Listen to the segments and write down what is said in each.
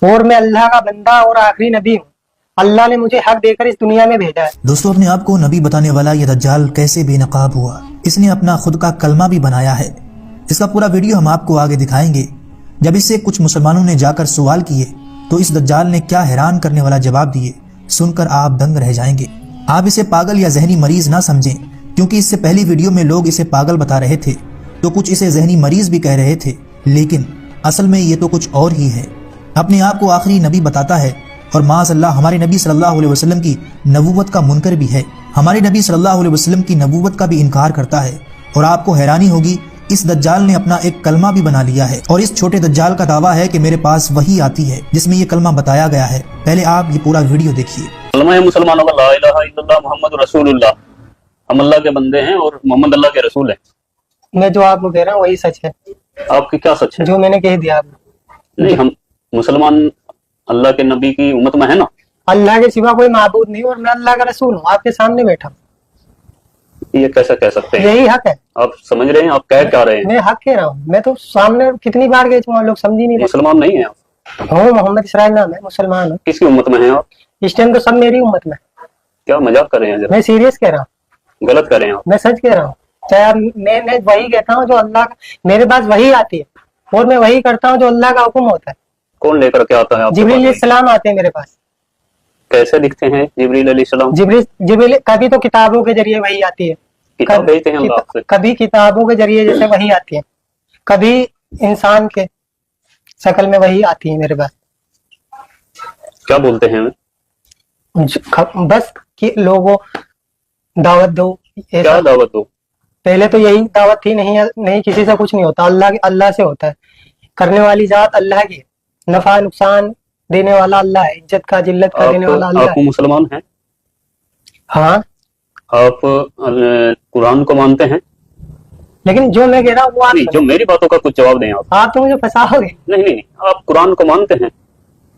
اور मैं अल्लाह का बंदा और आखिरी नबी हूँ। अल्लाह ने मुझे हक देकर इस दुनिया में भेजा है। दोस्तों, अपने आप को नबी बताने वाला ये दज्जाल कैसे बेनकाब हुआ, इसने अपना खुद का कलमा भी बनाया है। इसका पूरा वीडियो हम आपको आगे दिखाएंगे। जब इससे कुछ मुसलमानों ने जाकर सवाल किए तो इस दज्जाल ने क्या हैरान करने वाला जवाब दिए, सुनकर आप दंग रह जाएंगे। आप इसे पागल या जहनी मरीज ना समझें, क्योंकि इससे पहली वीडियो में लोग इसे पागल बता रहे थे तो कुछ इसे जहनी मरीज भी कह रहे थे, लेकिन असल में ये तो कुछ और ही है। अपने आप को आखिरी नबी बताता है और माज़अल्लाह हमारे नबी सल्लल्लाहु अलैहि वसल्लम की नबूवत का मुनकर भी है। हमारे नबी सल्लल्लाहु अलैहि वसल्लम की नबूवत का भी इनकार करता है। और आपको हैरानी होगी, इस दज्जाल ने अपना एक कलमा भी बना लिया है और इस छोटे दज्जाल का दावा है कि मेरे पास वही आती है जिसमें ये कलमा बताया गया है। पहले आप ये पूरा वीडियो देखिए। कलमा है मुसलमानों का ला इलाहा इल्लल्लाह मुहम्मद रसूलुल्लाह, हम अल्लाह के बंदे हैं और मोहम्मद अल्लाह के रसूल हैं। मैं जो आपको कह रहा हूँ वही सच है। आपकी क्या सच है? जो मैंने कह दिया आपको। नहीं, हम मुसलमान अल्लाह के नबी की उम्मत में है ना। अल्लाह के सिवा कोई माबूद नहीं और मैं अल्लाह का रसूल हूँ, आपके सामने बैठा हूँ। ये कैसे कह सकते हैं? यही हक है। आप समझ रहे हैं? आप कह क्या रहे हैं? मैं हक कह रहा हूँ। मैं तो सामने कितनी बार गए थे, लोग समझ ही नहीं रहे। मुसलमान नहीं है आप? हूँ, मोहम्मद इसराइल नाम है, मुसलमान हूँ। किसकी उम्मत में हैं आप? इस टाइम तो सब मेरी उम्मत में। क्या मजाक कर रहे हैं? जरा मैं सीरियस कह रहा हूँ, गलत कर रहे हैं आप। मैं सच कह रहा हूँ। चाहे आप, मैं वही कहता हूँ जो अल्लाह, मेरे पास वही आती है और मैं वही करता हूँ जो अल्लाह का हुक्म होता है। कौन लेकर के आता है आपके जिब्रील पास? अलैहिस्सलाम आते हैं मेरे पास। कैसे दिखते हैं जिब्रील अलैहिस्सलाम? जिब्रील कभी तो किताबों के जरिए वही आती है, किताब भेजते हैं अल्लाह से। कभी किताबों के जरिए जैसे वही आती है, कभी इंसान के शक्ल में वही आती है मेरे पास। क्या बोलते हैं? बस कि लोगों दावत दो। क्या दावत दो? पहले तो यही दावत थी, नहीं किसी से कुछ नहीं होता, अल्लाह से होता है। करने वाली जात अल्लाह की, नफा नुकसान देने वाला अल्लाह है, इज्जत का जिल्लत का देने वाला अल्लाह आप है। मुसलमान हैं? हाँ। आप कुरान को मानते हैं? लेकिन जो मैं कह रहा हूँ वो आप नहीं, जो मेरी बातों का कुछ जवाब दें आप। आप तो मुझे फंसाओगे। नहीं नहीं, आप कुरान को मानते हैं?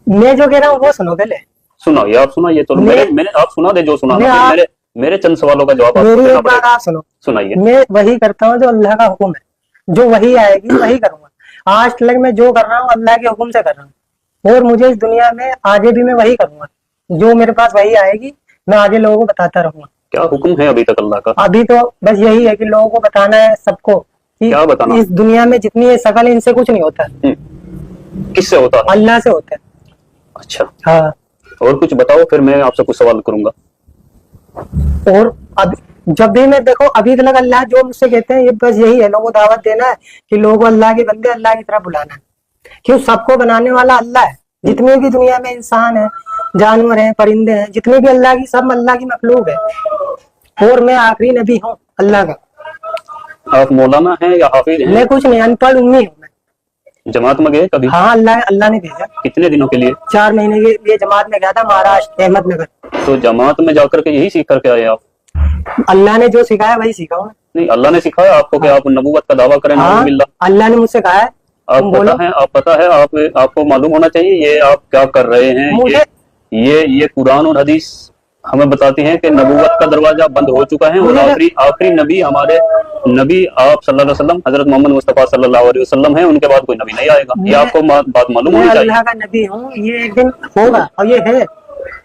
मैं जो कह रहा हूँ वो सुनो पहले। सुनाइए, आप सुनाइए तो। मैंने आप सुना दे जो सुना। मेरे चंद सवालों का जवाब आपको देना पड़ेगा। आप सुनो, सुनाइए। मैं वही करता हूँ जो अल्लाह का हुक्म है, जो वही आएगी वही करूंगा। आज तक मैं जो कर रहा हूँ अल्लाह के हुक्म से कर रहा हूँ और मुझे इस दुनिया में आगे भी मैं वही करूंगा। जो मेरे पास वही आएगी मैं आगे लोगों को बताता रहूंगा। क्या हुक्म है अभी तक अल्लाह का? अभी तो बस यही है कि लोगों को बताना है सबको कि क्या बताना? इस दुनिया में जितनी ये शकल है इनसे कुछ नहीं होता। किससे होता है? अल्लाह से होता है। अच्छा, हाँ। और कुछ बताओ, फिर मैं आपसे कुछ सवाल करूंगा। और अब जब भी मैं देखो, अभी तक अल्लाह जो मुझसे कहते हैं ये बस यही है, लोगों को दावत देना है कि लोगों अल्लाह के बंदे अल्लाह की तरफ बुलाना है। क्यों? सबको बनाने वाला अल्लाह है। जितने भी दुनिया में इंसान है, जानवर हैं, परिंदे हैं, जितने भी अल्लाह की, सब अल्लाह की मखलूक है और मैं आखिरी नबी हूँ अल्लाह का। आप मौलाना हैं या हाफिज हैं? मैं कुछ नहीं, अनपढ़ उम्मी हूँ। जमात में गए कभी? हाँ, अल्लाह ने भेजा। कितने दिनों के लिए? 4 महीने के लिए जमात में गया था, महाराष्ट्र अहमदनगर। तो जमात में जाकर के यही सीख करके आए आप? अल्लाह ने जो सिखाया वही सीखा हूँ। नहीं, अल्लाह ने सिखाया आपको कि आप नबूवत का दावा करें? हाँ, अल्लाह ने मुझसे कहा है। आप पता है आपको मालूम होना चाहिए ये आप क्या कर रहे हैं। ये कुरान और हदीस हमें बताती हैं कि नबूवत का दरवाजा बंद हो चुका है और आखिरी नबी हमारे नबी आप सल्लल्लाहु अलैहि वसल्लम हजरत मोहम्मद मुस्तफा सल्लल्लाहु अलैहि वसल्लम है। उनके बाद कोई नबी नहीं आएगा। ये आपको बात मालूम होनी चाहिए। अल्लाह का नबी हूँ, ये एक दिन होगा और ये है,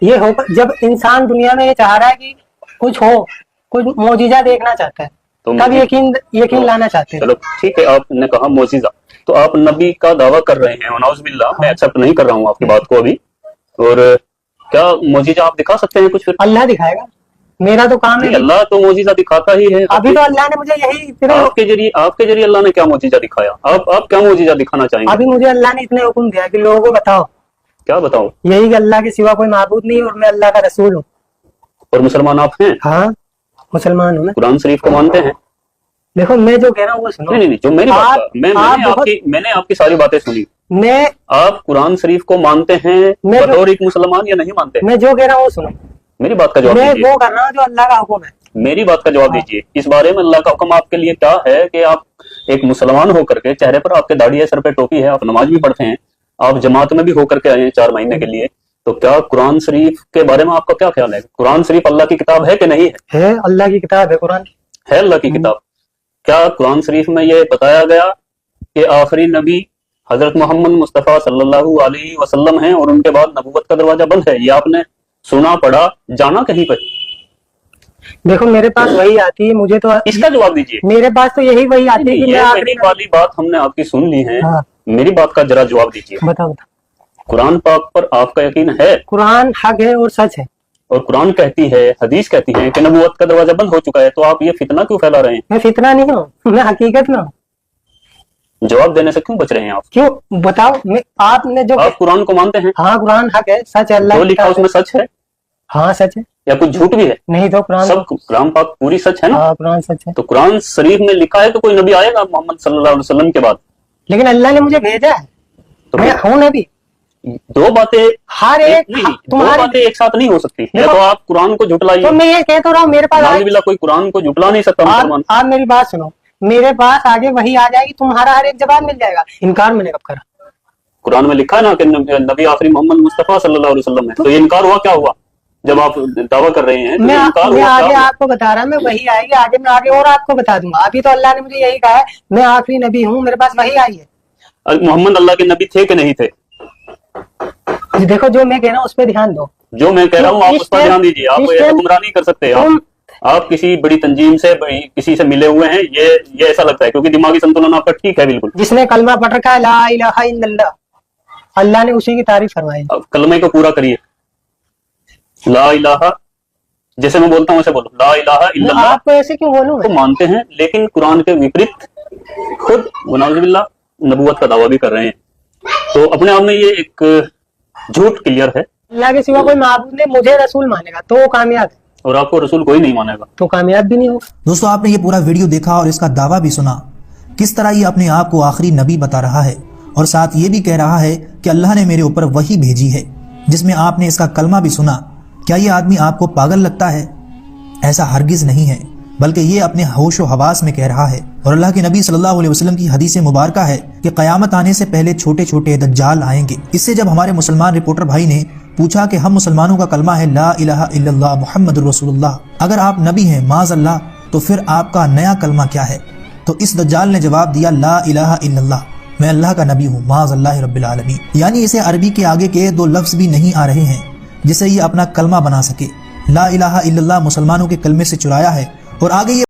ये होगा। जब इंसान दुनिया में ये चाह रहा है कि कुछ हो, कुछ मोजिजा देखना चाहता है, तो तब यकीन लाना चाहते हैं। चलो ठीक है, आपने कहा मोजिजा, तो आप नबी का दावा कर रहे हैं। नौजुबिल्लाह, मैं एक्सेप्ट नहीं कर रहा हूँ आपकी बात को अभी। और क्या मोजिजा आप दिखा सकते हैं कुछ? फिर अल्लाह दिखाएगा, मेरा तो काम है। अल्लाह तो मोजिजा दिखाता ही है। अभी तो अल्लाह ने मुझे यही आपके जरिए अल्लाह ने क्या मोजिजा दिखाया? आप क्या मोजिजा दिखाना चाहेंगे? अभी मुझे अल्लाह ने इतने हुक्म दिया कि लोगों को बताओ। क्या बताओ? यही कि अल्लाह के सिवा कोई माबूद नहीं और मैं अल्लाह का रसूल हूँ। और मुसलमान आप हैं? हाँ, मुसलमान हूँ। कुरान शरीफ को मानते हैं? देखो, मैं जो कह रहा हूँ वो सुनो। नहीं, जो मेरी बात, मैंने आपकी सारी बातें सुनी। आप कुरान शरीफ को मानते हैं बतौर एक मुसलमान या नहीं मानते? मैं जो कह रहा हूँ वो सुनो। मेरी बात का जवाब दीजिए। मैं वो कर रहा हूँ जो अल्लाह का हुक्म है। मेरी बात का जवाब दीजिए। इस बारे में अल्लाह का हुक्म आपके लिए क्या है कि आप एक मुसलमान होकर के, चेहरे पर आपके दाढ़ी है, सर पे टोपी है, आप नमाज भी पढ़ते हैं, आप जमात में भी होकर के आए हैं 4 महीने के लिए, तो क्या कुरान शरीफ के बारे में आपका क्या ख्याल है? कुरान शरीफ अल्लाह की किताब है कि नहीं है? है, अल्लाह की किताब है। कुरान है अल्लाह की किताब। क्या कुरान शरीफ में ये बताया गया कि आखिरी नबी हजरत मोहम्मद मुस्तफ़ा सल्लल्लाहु अलैहि वसल्लम हैं और उनके बाद नबूवत का दरवाजा बंद है। ये आपने सुना, पढ़ा, जाना कहीं पर? देखो मेरे पास वही आती है, मुझे तो इसका जवाब दीजिए। मेरे पास तो यही वही आती है कि ये मैं वही आखिरी वाली बात हमने आपकी सुन ली है। हाँ। मेरी बात का जरा जवाब दीजिए। बताओ बताओ। कुरान पाक पर आपका यकीन है? कुरान हक है और सच है। और कुरान कहती है, हदीस कहती है कि नबूवत का दरवाजा बंद हो चुका है, तो आप ये फितना क्यों फैला रहे हैं? मैं फितना नहीं हूँ, मैं हकीकत में हूँ। जवाब देने से क्यों बच रहे हैं आप? क्यों बताओ? आपने जो आप कुरान को मानते हैं? हाँ कुरान हक है, सच है, अल्लाह जो की लिखा किताब है। उसमें सच है हाँ सच है। या कुछ झूठ भी है? नहीं तो कुरान सब कुरान पाक पूरी सच है ना? हाँ कुरान सच है। तो कुरान शरीफ में लिखा है कि कोई नबी आएगा मोहम्मद सल्लल्लाहु अलैहि वसल्लम के बाद। लेकिन अल्लाह ने मुझे भेजा है, तो मैं हूँ नबी। दो बातें हर एक नहीं, दो तुम्हारे बातें एक साथ नहीं हो सकती। या देखो, तो आप कुरान को झुटलाइए। तो मैं ये कह तो रहा हूँ, मेरे पास नाउजुबिल्लाह, कोई कुरान को झुटला नहीं सकता मुसलमान। आप मेरी बात सुनो, मेरे पास आगे वही आ जाएगी, तुम्हारा हर एक जवाब मिल जाएगा। इनकार मैंने कब करा? कुरान में लिखा है ना कि नबी आखिरी मोहम्मद मुस्तफ़ा सल्लल्लाहु अलैहि वसल्लम है। तो ये इनकार हुआ क्या हुआ जब आप दावा कर रहे हैं? तो ये इनकार मैं हुआ आगे क्या हुआ? आपको बता रहा, मैं वही आएगी आगे, मैं आगे और आपको बता दूंगा। अभी तो अल्लाह ने मुझे यही कहा है, मैं आखिरी नबी हूँ, मेरे पास वही आई है। मोहम्मद अल्लाह के नबी थे कि नहीं थे? देखो जो मैं कह रहा हूँ उस पर ध्यान दो। जो मैं कह रहा हूँ आप उस पर ध्यान दीजिए। आप ऐसा गुमराह नहीं कर सकते। आप किसी बड़ी तंजीम से, किसी से मिले हुए हैं, ये ऐसा लगता है, क्योंकि दिमागी संतुलन आपका ठीक है बिल्कुल। जिसने कलमा पढ़ रखा है ला इलाहा इल्लल्लाह, अल्लाह ने उसी की तारीफ फरमाई। अब कलमे को पूरा करिए। ला इलाहा, जैसे मैं बोलता हूँ ऐसे बोलो, ला इलाहा इल्लल्लाह। आपको ऐसे क्यों बोलूं? तो मानते हैं, लेकिन कुरान के विपरीत खुद वनाउजुबिल्लाह नबूवत का दावा भी कर रहे हैं। तो अपने आप में ये एक झूठ क्लियर है। अल्लाह के सिवा कोई माबूद नहीं, मुझे रसूल मानेगा तो वो कामयाब है, और आपको रसूल कोई नहीं मानेगा तो कामयाब भी नहीं होगा। दोस्तों, आपने ये पूरा वीडियो देखा और इसका दावा भी सुना, किस तरह ये अपने आप को आखिरी नबी बता रहा है और साथ ये भी कह रहा है कि अल्लाह ने मेरे ऊपर वही भेजी है, जिसमें आपने इसका कलमा भी सुना। क्या ये आदमी आपको पागल लगता है? ऐसा हरगिज नहीं है, बल्कि ये अपने होश व हवास में कह रहा है। और अल्लाह के नबी सल्लल्लाहु अलैहि वसल्लम की हदीस मुबारक है कि क़यामत आने से पहले छोटे छोटे दज्जाल आएंगे। इससे जब हमारे मुसलमान रिपोर्टर भाई ने पूछा कि हम मुसलमानों का कलमा है ला इलाहा इल्लल्लाह मुहम्मदुर रसूलुल्लाह, अगर आप नबी हैं माज़अल्लाह, तो फिर आपका नया कलमा क्या है? तो इस दज्जाल ने जवाब दिया ला इलाहा इल्लल्लाह, मैं अल्लाह का नबी हूँ माज़अल्लाह रब्बिल आलमीन। यानी इसे अरबी के आगे के दो लफ्ज़ भी नहीं आ रहे हैं जिसे ये अपना कलमा बना सके। ला इलाहा इल्लल्लाह मुसलमानों के कलमे से चुराया है और आगे ये